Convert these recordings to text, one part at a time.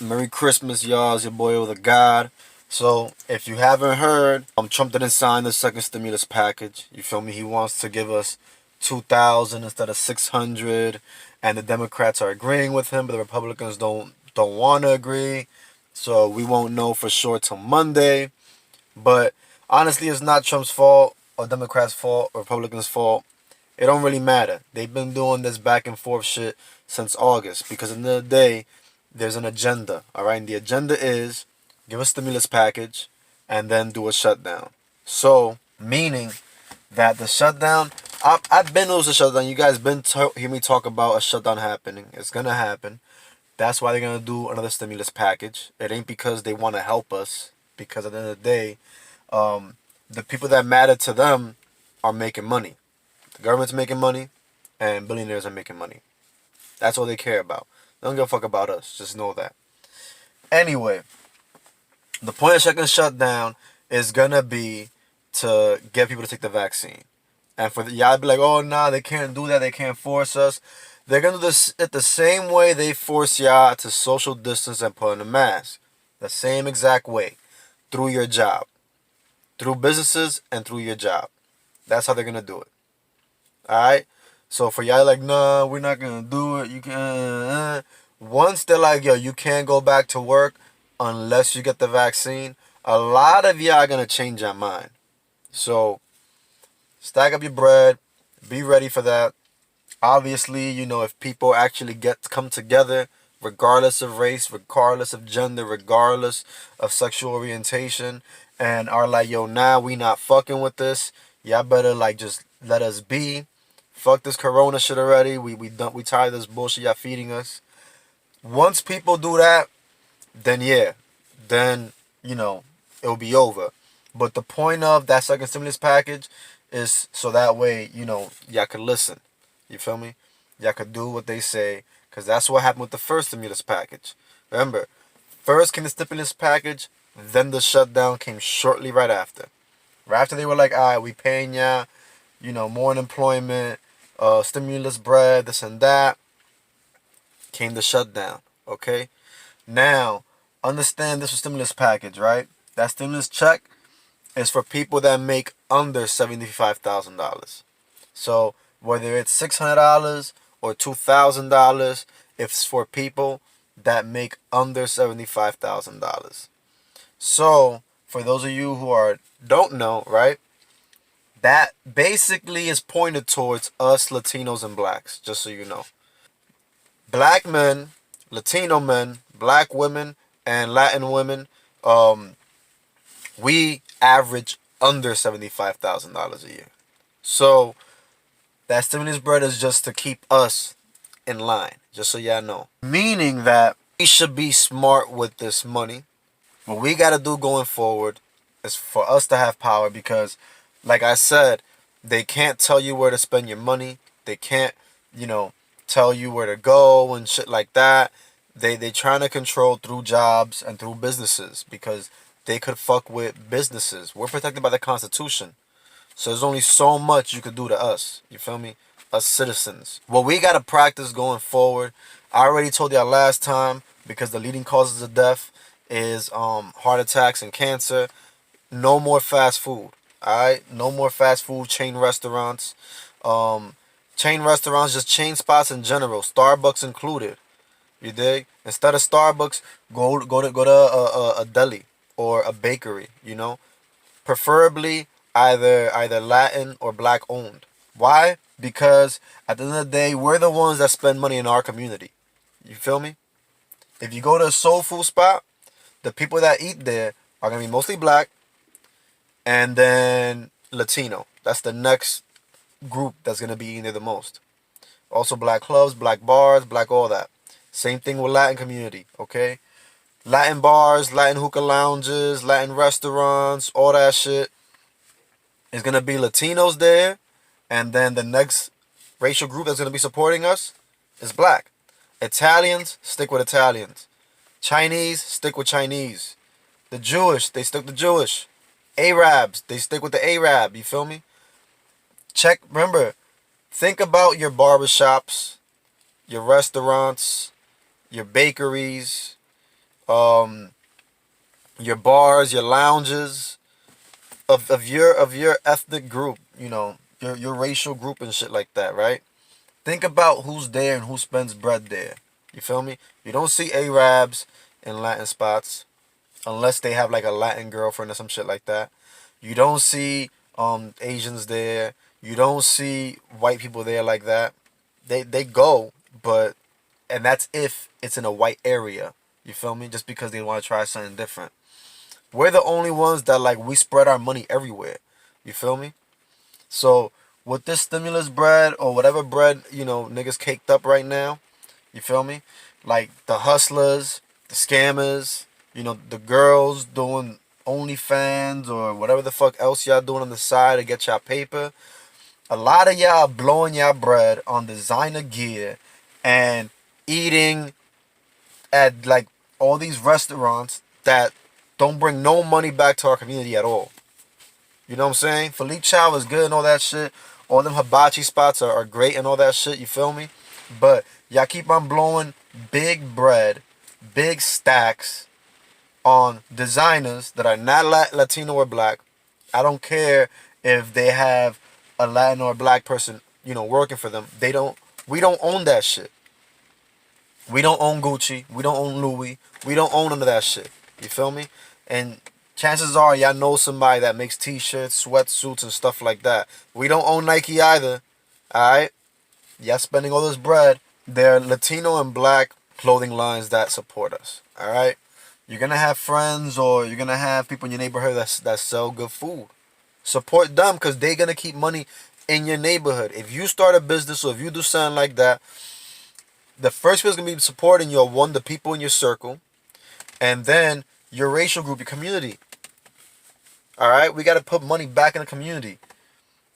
Merry Christmas, y'all. It's your boy with a God. So, if you haven't heard, Trump didn't sign the second stimulus package. You feel me? He wants to give us 2,000 instead of 600, and the Democrats are agreeing with him, but the Republicans don't want to agree. So we won't know for sure till Monday. But honestly, it's not Trump's fault or Democrats' fault or Republicans' fault. It don't really matter. They've been doing this back and forth shit since August because at the end of the day, there's an agenda. All right, and the agenda is give a stimulus package and then do a shutdown. So meaning that the shutdown, I've been losing shutdown. You guys been hear me talk about a shutdown happening. It's gonna happen. That's why they're gonna do another stimulus package. It ain't because they want to help us. Because at the end of the day, the people that matter to them are making money. The government's making money, and billionaires are making money. That's all they care about. They don't give a fuck about us. Just know that. Anyway, the point of second shutdown is gonna be to get people to take the vaccine. And for y'all to be like, oh nah, they can't do that. They can't force us. They're gonna do this it the same way they force y'all to social distance and put on a mask. The same exact way, through your job, through businesses, and through your job. That's how they're gonna do it. Alright? So for y'all like, nah, we're not gonna do it. You can once they're like, yo, you can't go back to work unless you get the vaccine, a lot of y'all are gonna change your mind. So stack up your bread, be ready for that. Obviously, if people actually come together, regardless of race, regardless of gender, regardless of sexual orientation, and are like, yo, nah, we not fucking with this. Y'all better like just let us be. Fuck this corona shit already. We tired of this bullshit y'all feeding us. Once people do that, then yeah, then it'll be over. But the point of that second stimulus package is so that way y'all could listen. You feel me? Y'all could do what they say, because that's what happened with the first stimulus package. Remember, first came the stimulus package, then the shutdown came shortly right after. Right after they were like, all right, we paying y'all, more unemployment, stimulus bread, this and that, came the shutdown. Okay? Now, understand this was stimulus package, right? That stimulus check is for people that make under $75,000. So whether it's $600 or $2,000, it's for people that make under $75,000. So for those of you who don't know, right? That basically is pointed towards us Latinos and blacks, just so you know. Black men, Latino men, black women, and Latin women, we average under $75,000 a year. So that stimulus bread is just to keep us in line, just so y'all know. Meaning that we should be smart with this money. What we got to do going forward is for us to have power because, like I said, they can't tell you where to spend your money. They can't, tell you where to go and shit like that. They trying to control through jobs and through businesses because they could fuck with businesses. We're protected by the Constitution. So there's only so much you could do to us. You feel me? Us citizens. What we got to practice going forward, I already told y'all last time, because the leading causes of death is heart attacks and cancer. No more fast food. Alright? No more fast food chain restaurants. Chain restaurants, just chain spots in general. Starbucks included. You dig? Instead of Starbucks, go to a deli or a bakery, Preferably either Latin or black owned. Why? Because at the end of the day, we're the ones that spend money in our community. You feel me? If you go to a soul food spot, the people that eat there are gonna be mostly black and then Latino. That's the next group that's gonna be eating there the most. Also black clubs, black bars, black all that. Same thing with Latin community, okay? Latin bars, Latin hookah lounges, Latin restaurants, all that shit. Is going to be Latinos there. And then the next racial group that's going to be supporting us is black. Italians, stick with Italians. Chinese, stick with Chinese. The Jewish, they stick with Jewish. Arabs, they stick with the Arab. You feel me? Remember, think about your barbershops, your restaurants, your bakeries, um, your bars, your lounges of your ethnic group, your racial group and shit like that, right? Think about who's there and who spends bread there. You feel me? You don't see Arabs in Latin spots unless they have like a Latin girlfriend or some shit like that. You don't see Asians there. You don't see white people there like that. They go, but and that's if it's in a white area. You feel me? Just because they want to try something different. We're the only ones that like we spread our money everywhere. You feel me? So with this stimulus bread or whatever bread, niggas caked up right now, you feel me? Like the hustlers, the scammers, the girls doing OnlyFans or whatever the fuck else y'all doing on the side to get y'all paper. A lot of y'all blowing y'all bread on designer gear and eating at like all these restaurants that don't bring no money back to our community at all. You know what I'm saying? Philippe Chow is good and all that shit. All them hibachi spots are great and all that shit. You feel me? But y'all keep on blowing big bread, big stacks on designers that are not Latino or black. I don't care if they have a Latin or black person, working for them. We don't own that shit. We don't own Gucci. We don't own Louis. We don't own none of that shit. You feel me? And chances are y'all know somebody that makes t-shirts, sweatsuits, and stuff like that. We don't own Nike either. Alright? Y'all spending all this bread. They're Latino and black clothing lines that support us. Alright? You're going to have friends or you're going to have people in your neighborhood that sell good food. Support them because they're going to keep money in your neighborhood. If you start a business or if you do something like that, the first person going to be supporting you are one, the people in your circle, and then your racial group, your community. Alright? We got to put money back in the community.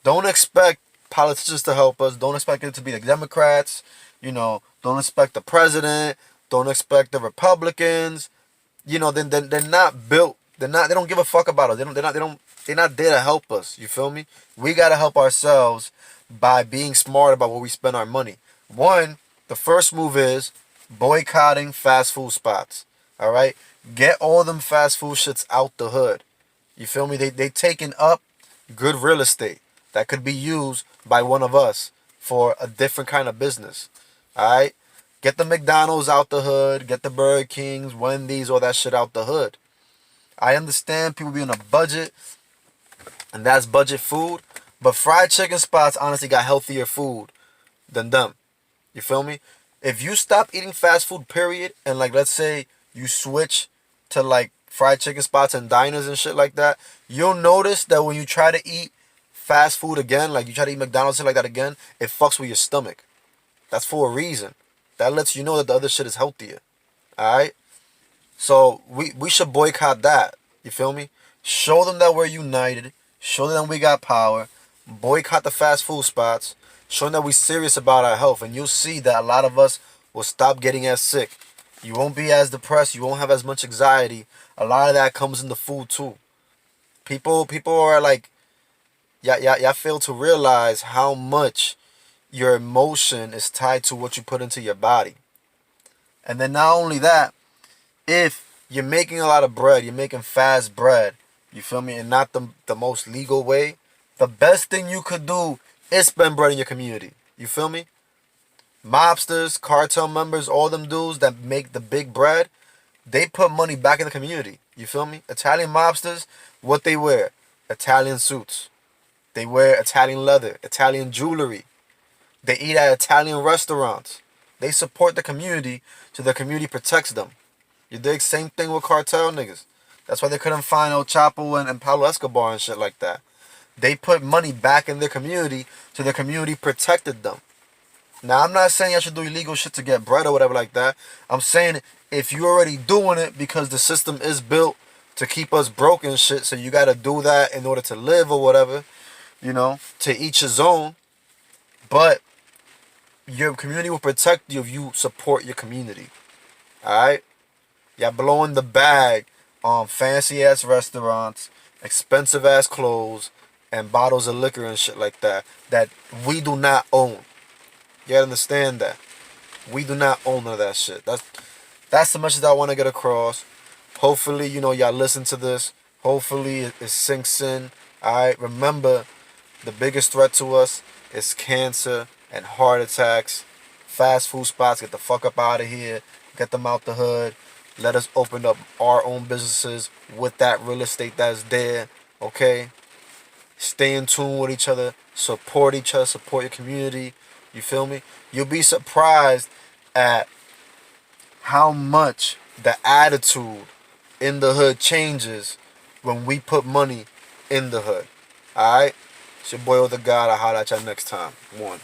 Don't expect politicians to help us. Don't expect it to be the Democrats. Don't expect the president. Don't expect the Republicans. They're not built. They don't give a fuck about us. They're not there to help us. You feel me? We got to help ourselves by being smart about where we spend our money. One, the first move is boycotting fast food spots. Alright? Get all them fast food shits out the hood. You feel me? They taking up good real estate that could be used by one of us for a different kind of business. Alright? Get the McDonald's out the hood. Get the Burger Kings, Wendy's, all that shit out the hood. I understand people be on a budget, and that's budget food. But fried chicken spots honestly got healthier food than them. You feel me? If you stop eating fast food, period, and like let's say you switch to like fried chicken spots and diners and shit like that, you'll notice that when you try to eat fast food again, like you try to eat McDonald's shit like that again, it fucks with your stomach. That's for a reason. That lets you know that the other shit is healthier. Alright? So we should boycott that. You feel me? Show them that we're united. Show them we got power. Boycott the fast food spots. Show them that we're serious about our health. And you'll see that a lot of us will stop getting as sick. You won't be as depressed. You won't have as much anxiety. A lot of that comes in the food too. People are like, y'all fail to realize how much your emotion is tied to what you put into your body. And then not only that, if you're making a lot of bread, you're making fast bread, you feel me, and not the most legal way, the best thing you could do is spend bread in your community. You feel me? Mobsters, cartel members, all them dudes that make the big bread, they put money back in the community. You feel me? Italian mobsters, what they wear? Italian suits. They wear Italian leather, Italian jewelry. They eat at Italian restaurants. They support the community so the community protects them. You dig? Same thing with cartel niggas. That's why they couldn't find El Chapo and Pablo Escobar and shit like that. They put money back in their community so the community protected them. Now, I'm not saying I should do illegal shit to get bread or whatever like that. I'm saying if you're already doing it because the system is built to keep us broke and shit, so you got to do that in order to live or whatever, to each his own. But your community will protect you if you support your community. Alright? Y'all blowing the bag on fancy ass restaurants, expensive ass clothes, and bottles of liquor and shit like that we do not own. You gotta understand that. We do not own none of that shit. That's the message that I want to get across. Hopefully, y'all listen to this. Hopefully, it sinks in. Alright, remember, the biggest threat to us is cancer and heart attacks. Fast food spots, get the fuck up out of here. Get them out the hood. Let us open up our own businesses with that real estate that's there. Okay? Stay in tune with each other. Support each other. Support your community. You feel me? You'll be surprised at how much the attitude in the hood changes when we put money in the hood. Alright? It's your boy with the God. I'll holler at y'all next time. One.